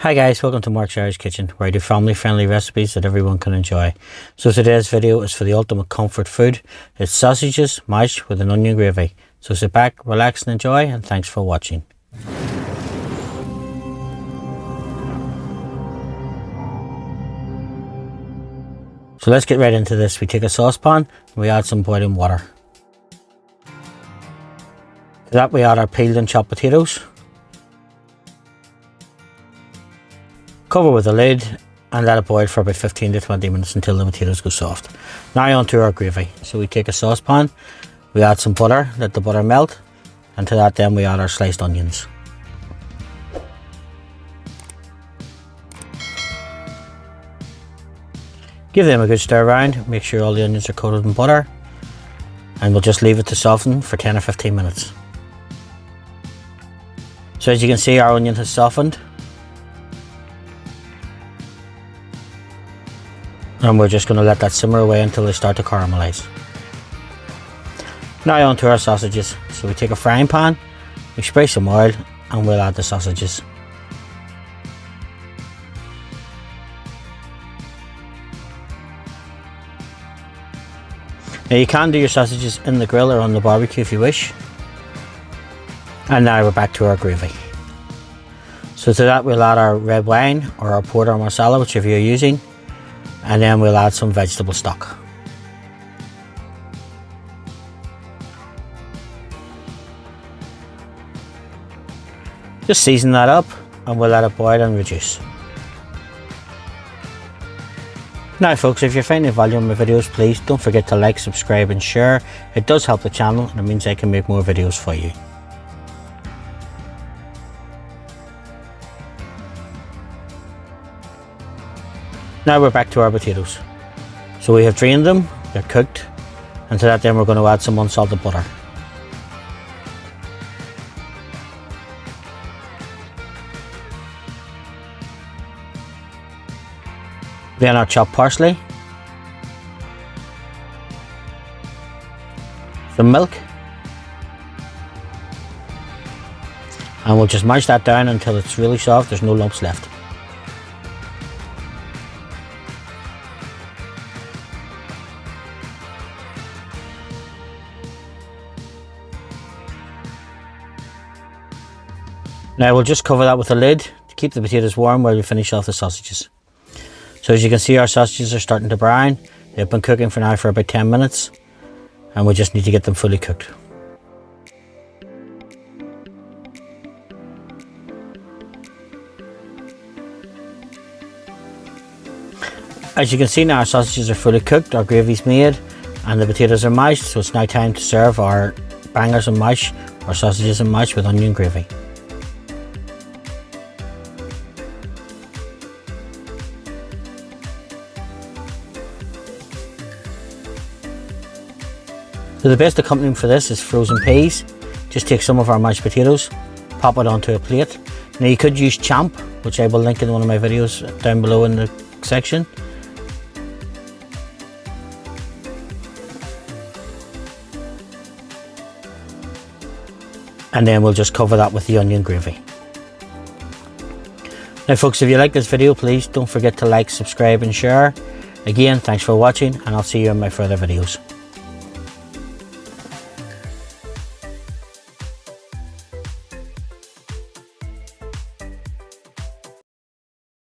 Hi guys, welcome to Mark's Irish Kitchen, where I do family friendly recipes that everyone can enjoy. So today's video is for the ultimate comfort food. It's sausages mashed with an onion gravy. So sit back, relax and enjoy, and thanks for watching. So let's get right into this. We take a saucepan and we add some boiling water. To that we add our peeled and chopped potatoes. Cover with a lid and let it boil for about 15 to 20 minutes until the potatoes go soft. Now on to our gravy. So we take a saucepan, we add some butter, let the butter melt, and to that then we add our sliced onions. Give them a good stir around, make sure all the onions are coated in butter, and we'll just leave it to soften for 10 or 15 minutes. So as you can see, our onion has softened. And we're just going to let that simmer away until they start to caramelize. Now on to our sausages. So we take a frying pan, we spray some oil, and we'll add the sausages. Now you can do your sausages in the grill or on the barbecue if you wish. And now we're back to our gravy. So to that we'll add our red wine or our port or Marsala, whichever you're using. And then we'll add some vegetable stock. Just season that up and we'll let it boil and reduce. Now folks, if you're finding value in my videos, please don't forget to like, subscribe and share. It does help the channel and it means I can make more videos for you. Now we're back to our potatoes. So we have drained them, they're cooked, and to that then we're going to add some unsalted butter. Then our chopped parsley, some milk, and we'll just mash that down until it's really soft, there's no lumps left. Now we'll just cover that with a lid to keep the potatoes warm while we finish off the sausages. So as you can see, our sausages are starting to brown. They've been cooking for now for about 10 minutes and we just need to get them fully cooked. As you can see now, our sausages are fully cooked, our gravy's made and the potatoes are mashed, so it's now time to serve our bangers and mash, our sausages and mash with onion gravy. So the best accompaniment for this is frozen peas. Just take some of our mashed potatoes, pop it onto a plate. Now you could use champ, which I will link in one of my videos down below in the section. And then we'll just cover that with the onion gravy. Now folks, if you like this video, please don't forget to like, subscribe and share. Again, thanks for watching and I'll see you in my further videos.